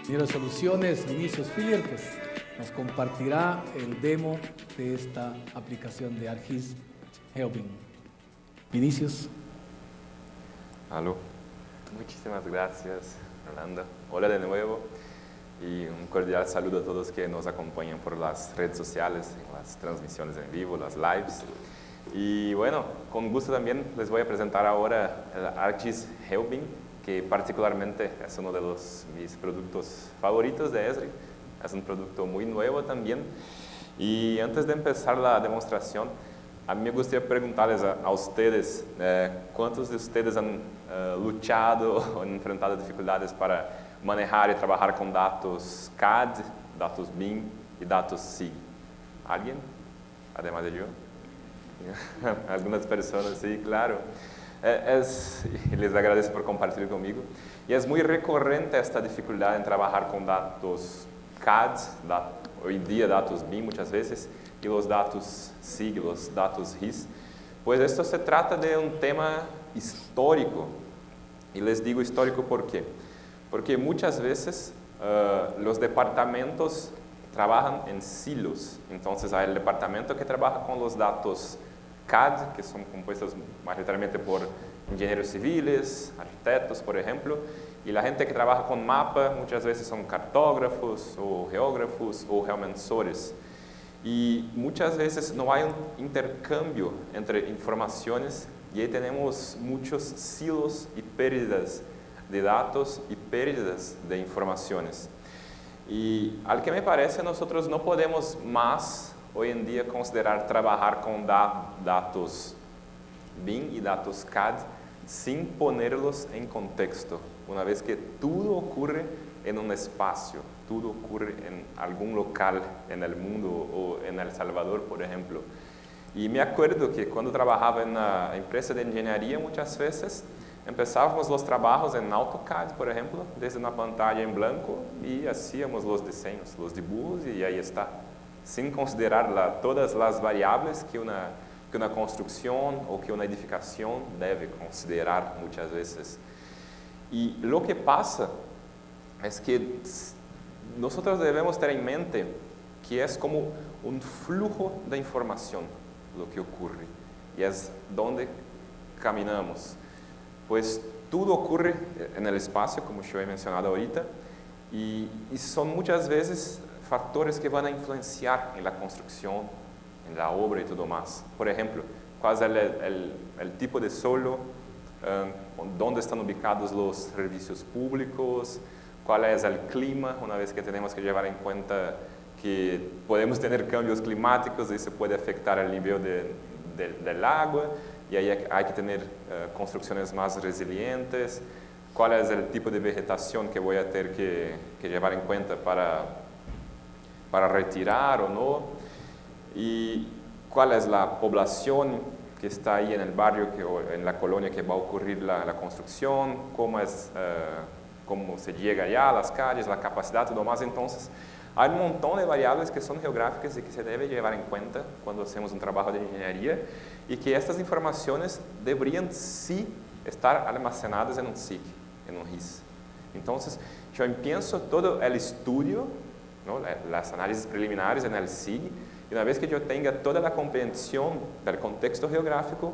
Ingeniero de Soluciones, Vinicius Filler, pues nos compartirá el demo de esta aplicación de ArcGIS Helping. Vinicius. Aló. Muchísimas gracias, Rolando. Hola de nuevo y un cordial saludo a todos que nos acompañan por las redes sociales, en las transmisiones en vivo, las lives. Y bueno, con gusto también les voy a presentar ahora el ArcGIS Helping, que particularmente es uno de mis productos favoritos de Esri. Es un producto muy nuevo también. Y antes de empezar la demostración, a mí me gustaría preguntarles a ustedes, ¿cuántos de ustedes han luchado o han enfrentado dificultades para manejar y trabajar con datos CAD, datos BIM y datos SIG? ¿Alguien? Además de yo. Algunas personas, sí, claro. Les agradezco por compartir conmigo. Y es muy recurrente esta dificultad en trabajar con datos CAD, hoy día datos BIM muchas veces, y los datos SIG, los datos RIS. Pues esto se trata de un tema histórico. Y les digo histórico ¿por qué? Porque muchas veces los departamentos trabajan en silos. Entonces hay el departamento que trabaja con los datos CAD, que son compuestos mayoritariamente por ingenieros civiles, arquitectos, por ejemplo, y la gente que trabaja con mapa muchas veces son cartógrafos o geógrafos o geomensores. Y muchas veces no hay un intercambio entre informaciones y ahí tenemos muchos silos y pérdidas de datos y pérdidas de informaciones. Y al que me parece, nosotros no podemos más hoy en día considerar trabajar con datos BIM y datos CAD sin ponerlos en contexto, una vez que todo ocurre en un espacio, todo ocurre en algún local en el mundo o en El Salvador, por ejemplo. Y me acuerdo que cuando trabajaba en una empresa de ingeniería, muchas veces empezábamos los trabajos en AutoCAD, por ejemplo, desde una pantalla en blanco y hacíamos los diseños, los dibujos y ahí está, sin considerar todas las variables que una construcción o que una edificación debe considerar muchas veces. Y lo que pasa es que nosotros debemos tener en mente que es como un flujo de información lo que ocurre y es donde caminamos. Pues todo ocurre en el espacio, como yo he mencionado ahorita, y son muchas veces factores que van a influenciar en la construcción, en la obra y todo más. Por ejemplo, cuál es el tipo de suelo, dónde están ubicados los servicios públicos, cuál es el clima, una vez que tenemos que llevar en cuenta que podemos tener cambios climáticos y se puede afectar el nivel del agua, y ahí hay que tener construcciones más resilientes, cuál es el tipo de vegetación que voy a tener que llevar en cuenta para retirar o no, y cuál es la población que está ahí en el barrio o en la colonia que va a ocurrir la construcción, cómo se llega allá a las calles, la capacidad, todo más. Entonces, hay un montón de variables que son geográficas y que se debe llevar en cuenta cuando hacemos un trabajo de ingeniería y que estas informaciones deberían sí estar almacenadas en un SIG, en un RIS. Entonces, yo empiezo todo el estudio, ¿no? Las análisis preliminares en el SIG, y una vez que yo tenga toda la comprensión del contexto geográfico,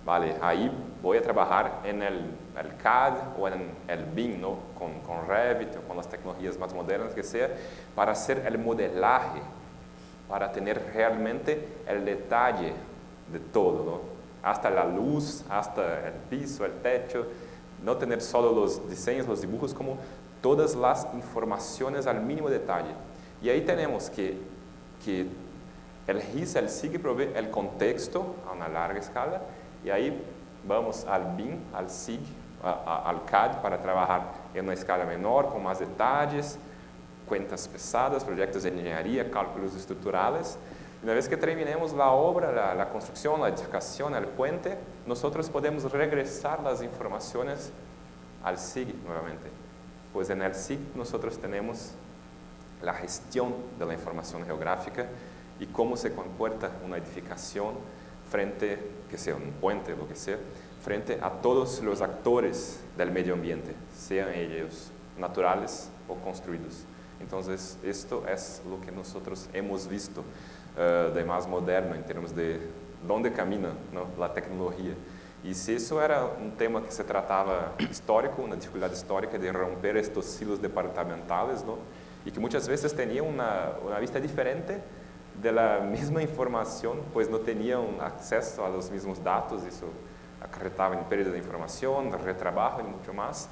vale, ahí voy a trabajar en el CAD o en el BIM, ¿no? con Revit o con las tecnologías más modernas que sea, para hacer el modelaje, para tener realmente el detalle de todo, ¿no? Hasta la luz, hasta el piso, el techo, no tener solo los diseños, los dibujos, como todas las informaciones al mínimo detalle. Y ahí tenemos que el RIS, el SIG provee el contexto a una larga escala, y ahí vamos al BIM, al SIG, al CAD para trabajar en una escala menor, con más detalles, cuentas pesadas, proyectos de ingeniería, cálculos estructurales. Una vez que terminemos la obra, la construcción, la edificación, el puente, nosotros podemos regresar las informaciones al SIG nuevamente. Pues en el SIG nosotros tenemos la gestión de la información geográfica y cómo se comporta una edificación frente, que sea un puente, lo que sea, frente a todos los actores del medio ambiente, sean ellos naturales o construidos. Entonces, esto es lo que nosotros hemos visto de más moderno en términos de dónde camina, ¿no?, la tecnología. Y si eso era un tema que se trataba histórico, una dificultad histórica de romper estos silos departamentales, ¿no?, y que muchas veces tenían una vista diferente de la misma información, pues no tenían acceso a los mismos datos, eso acarretaba en pérdida de información, retrabajo y mucho más.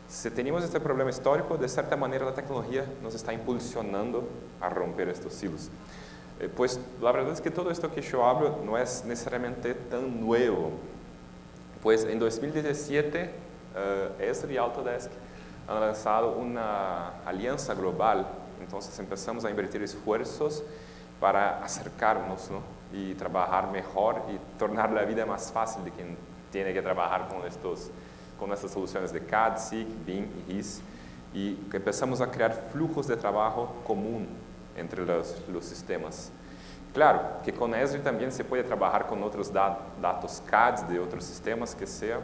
Si tenemos este problema histórico, de cierta manera la tecnología nos está impulsionando a romper estos silos. Pues la verdad es que todo esto que yo hablo no es necesariamente tan nuevo. Pues en 2017, Esri y Autodesk han lanzado una alianza global. Entonces empezamos a invertir esfuerzos para acercarnos, ¿no?, y trabajar mejor y tornar la vida más fácil de quien tiene que trabajar con estas soluciones de CAD, SIG, BIM y GIS. Y que empezamos a crear flujos de trabajo común entre los sistemas. Claro, que con Esri también se puede trabajar con otros datos CAD de otros sistemas que sea,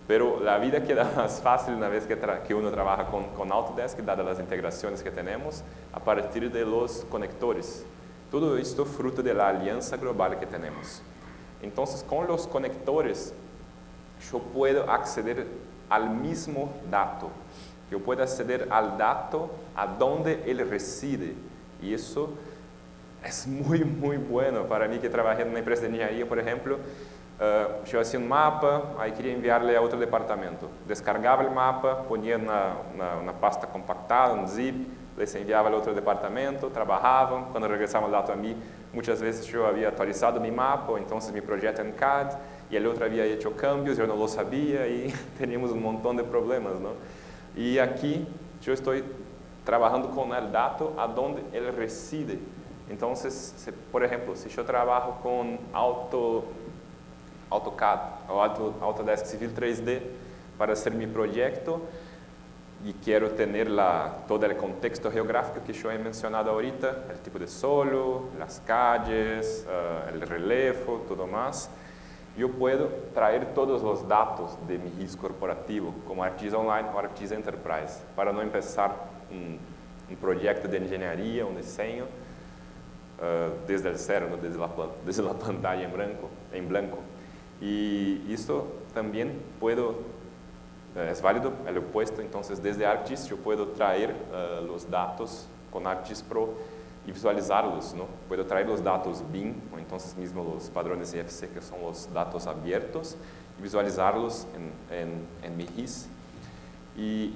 pero la vida queda más fácil una vez que uno trabaja con Autodesk, dadas las integraciones que tenemos, a partir de los conectores. Todo esto fruto de la alianza global que tenemos. Entonces, con los conectores, yo puedo acceder al mismo dato. Yo puedo acceder al dato a donde él reside. Y eso es muy, muy bueno para mí, que trabajé en una empresa de ingeniería, por ejemplo. Yo hacía un mapa, ahí quería enviarle a otro departamento. Descargaba el mapa, ponía una pasta compactada, un zip, les enviaba al otro departamento, trabajaban. Cuando regresaba el dato a mí, muchas veces yo había actualizado mi mapa, o entonces mi proyecto en CAD, y el otro había hecho cambios, yo no lo sabía, y teníamos un montón de problemas, ¿no? Y aquí yo estoy trabajando con el dato a donde él reside. Entonces, por ejemplo, si yo trabajo con AutoCAD o Autodesk Civil 3D para hacer mi proyecto y quiero tener todo el contexto geográfico que yo he mencionado ahorita, el tipo de suelo, las calles, el relevo, todo más, yo puedo traer todos los datos de mi GIS corporativo, como ArcGIS Online o ArcGIS Enterprise, para no empezar un proyecto de ingeniería, un diseño, desde el cero, ¿no?, desde la pantalla en blanco. Y esto también es válido el opuesto. Entonces, desde ArcGIS yo puedo traer los datos con ArcGIS Pro y visualizarlos, ¿no? Puedo traer los datos BIM, o entonces mismo los padrones IFC, que son los datos abiertos, y visualizarlos en mi GIS. Y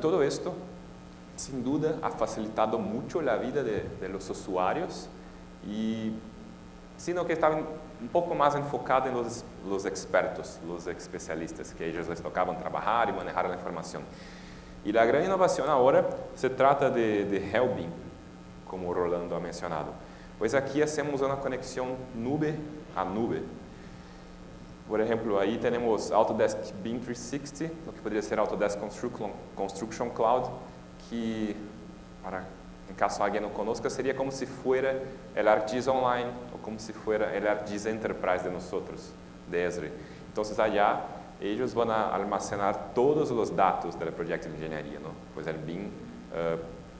todo esto, sin duda, ha facilitado mucho la vida de los usuarios, sino que estaban un poco más enfocado en los expertos, los especialistas, que ellos les tocaban trabajar y manejar la información. Y la gran innovación ahora se trata de HellBeam, como Rolando ha mencionado. Pues aquí hacemos una conexión nube a nube. Por ejemplo, ahí tenemos Autodesk BIM 360, lo que podría ser Autodesk Construction Cloud, que, en caso alguien no conozca, sería como si fuera el ArcGIS Online o como si fuera el ArcGIS Enterprise de nosotros, de Esri. Entonces, allá ellos van a almacenar todos los datos del proyecto de ingeniería, ¿no? Pues el BIM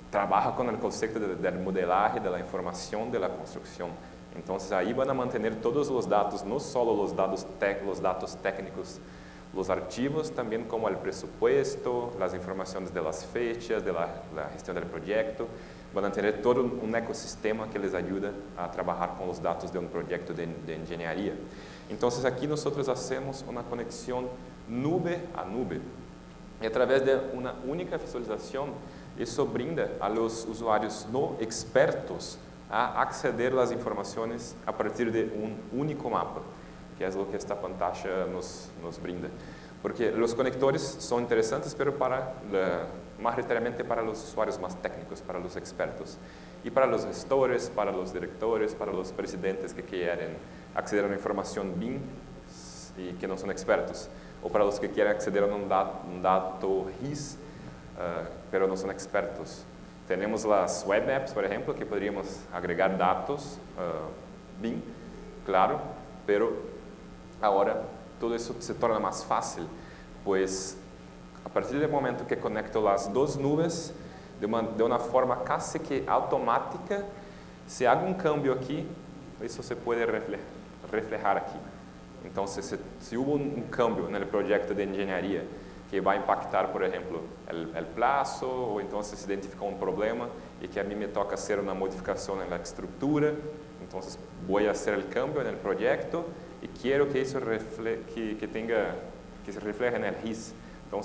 trabaja con el concepto del modelaje, de la información de la construcción. Entonces, ahí van a mantener todos los datos, no solo los datos técnicos, los archivos, también como el presupuesto, las informaciones de las fechas, de la gestión del proyecto. Van a tener todo un ecosistema que les ayuda a trabajar con los datos de un proyecto de ingeniería. Entonces, aquí nosotros hacemos una conexión nube a nube. Y a través de una única visualización, eso brinda a los usuarios no expertos a acceder a las informaciones a partir de un único mapa, que es lo que esta pantalla nos brinda. Porque los conectores son interesantes, pero mayoritariamente para los usuarios más técnicos, para los expertos. Y para los gestores, para los directores, para los presidentes que quieren acceder a una información BIM y que no son expertos. O para los que quieren acceder a un dato GIS, pero no son expertos. Tenemos las web apps, por ejemplo, que podríamos agregar datos BIM, claro, pero ahora todo eso se torna más fácil, pues a partir do momento que conecto as duas nuvens, de uma forma quase que automática, se hago um câmbio aqui, isso se pode reflejar aqui. Então, se houve um câmbio no projeto de engenharia que vai impactar, por exemplo, o prazo, ou então se identificou um problema e que a mim me toca fazer uma modificação na estrutura, então vou fazer o câmbio no projeto e quero que isso que se refleje no RIS. Então,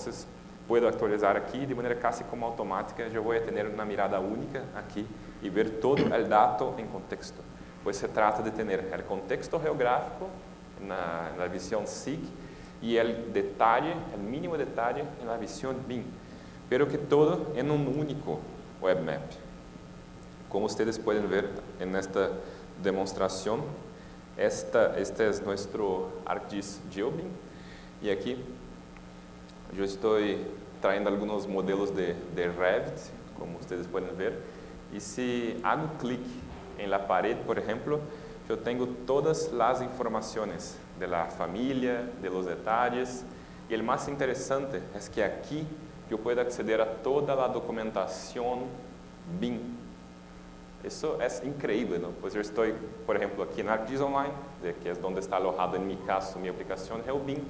puedo atualizar aqui de maneira quase como automática, eu vou ter uma mirada única aqui e ver todo o dado em contexto. Pois se trata de ter o contexto geográfico na visão SIG e o detalhe, o mínimo detalhe na visão BIM, pero que todo em único web map. Como vocês podem ver nesta demonstração, este é nosso ArcGIS GeoBIM e aqui eu estou traindo alguns modelos de Revit, como vocês podem ver, e se hago clique em la parede, por exemplo, eu tenho todas as informações da família, de los detalhes, e o mais interessante é que aqui eu posso aceder a toda a documentação BIM. Isso é incrível, não? Pois eu estou, por exemplo, aqui na ArcGIS Online, que é onde está alojado, em meu caso, minha aplicação é o BIM,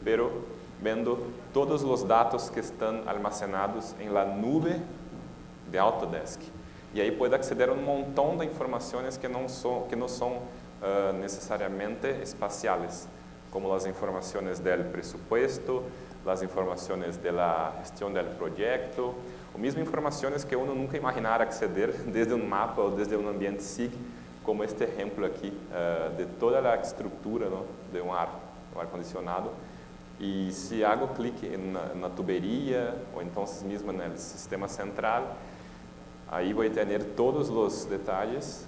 pero vendo todos os dados que estão almacenados em la nube de Autodesk. E aí pode aceder a um montão de informações que não são necessariamente espaciais, como as informações do presupuesto, as informações da gestão do projeto, ou mesmo informações que uno nunca imaginara aceder desde um mapa ou desde um ambiente SIG, como este exemplo aqui de toda a estrutura, não, de um ar-condicionado. E se hago clique na tuberia, ou então mesmo no sistema central, aí vou ter todos os detalhes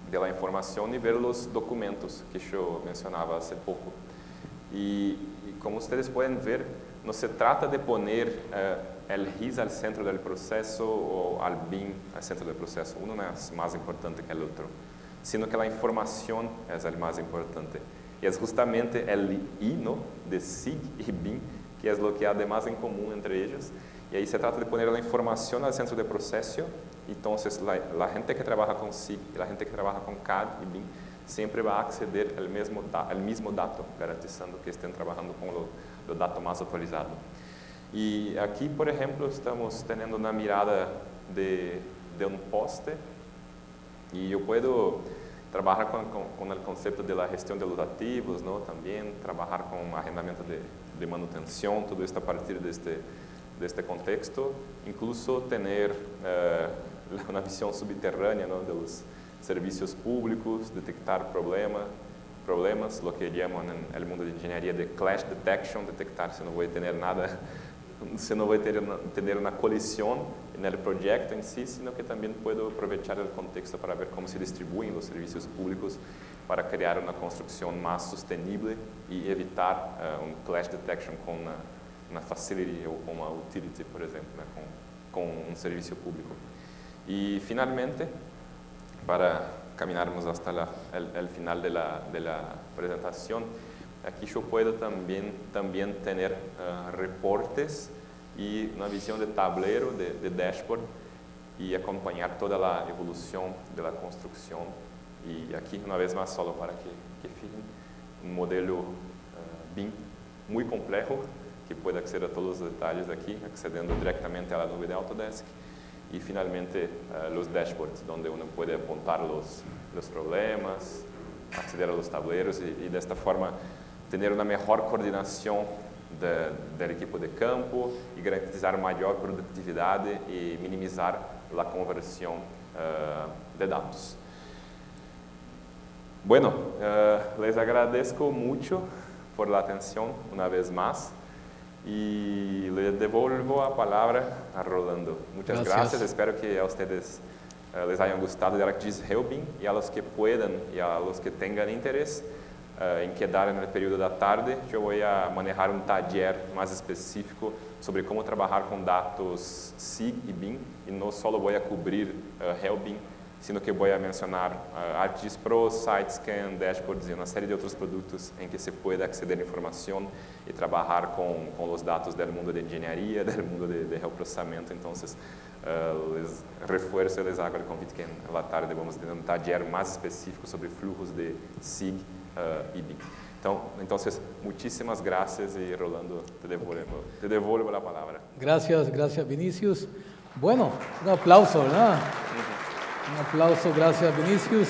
da informação e ver os documentos que eu mencionava há pouco. E como vocês podem ver, não se trata de poner o RIS ao centro do processo ou o BIM ao centro do processo. Um não é mais importante que o outro, sino que a informação é o mais importante. E é justamente o I, ¿no?, de SIG e BIM, que é o que há de mais em comum entre eles. E aí se trata de poner a informação ao centro do processo. Então, a gente que trabalha com SIG e a gente que trabalha com CAD e BIM sempre vai aceder ao mesmo dado, garantizando que estén trabalhando com o dado mais atualizado. E aqui, por exemplo, estamos tendo uma mirada de um poste e eu posso trabalhar com o conceito da gestão de los ativos, ¿no? Também trabalhar com arrendamento de manutenção, tudo isso a partir deste contexto, incluso ter uma visão subterrânea, ¿no?, dos serviços públicos, detectar problemas, lo que chamam no mundo de engenharia de clash detection, detectar se não vai ter nada, se não vai ter uma colisão no projeto em si, sino que também pode aproveitar o contexto para ver como se distribuem os serviços públicos para criar uma construção mais sustentável e evitar clash detection com uma facility ou com uma utility, por exemplo, né, com um serviço público. E, finalmente, para caminharmos até o final da apresentação, aqui eu posso também ter reportes e uma visão de tabuleiro, de dashboard, e acompanhar toda a evolução da construção. E aqui, uma vez mais, só para que fiquem, um modelo BIM muito complexo, que pode aceder a todos os detalhes aqui, accedendo diretamente à nuvem de Autodesk. E, finalmente, os dashboards, onde uno pode apontar os problemas, aceder a los tableros e desta forma, ter uma melhor coordenação do equipo de campo e garantizar maior produtividade e minimizar a conversão de dados. Bueno, les agradezco mucho por la atención una vez más y le devuelvo la palabra a Rolando. Muchas gracias. Espero que a ustedes les hayan gustado de ArcGIS GeoBIM y a los que puedan y a los que tengan interés em quedar no período da tarde, eu vou manejar um taller mais específico sobre como trabalhar com dados SIG e BIM, e não só vou cobrir GeoBIM, sino que voy a mencionar ArcGIS Pro, SiteScan, dashboards y una serie de otros productos en que se puede acceder a información y trabajar con los datos del mundo de ingeniería, del mundo de geoprocesamiento. Entonces, les refuerzo y les hago el convite que en la tarde vamos a tener un taller más específico sobre flujos de SIG y BIM. Entonces, muchísimas gracias y Rolando, te devuelvo la palabra. Gracias Vinicius. Bueno, un aplauso, ¿verdad? Un aplauso, gracias Vinicius.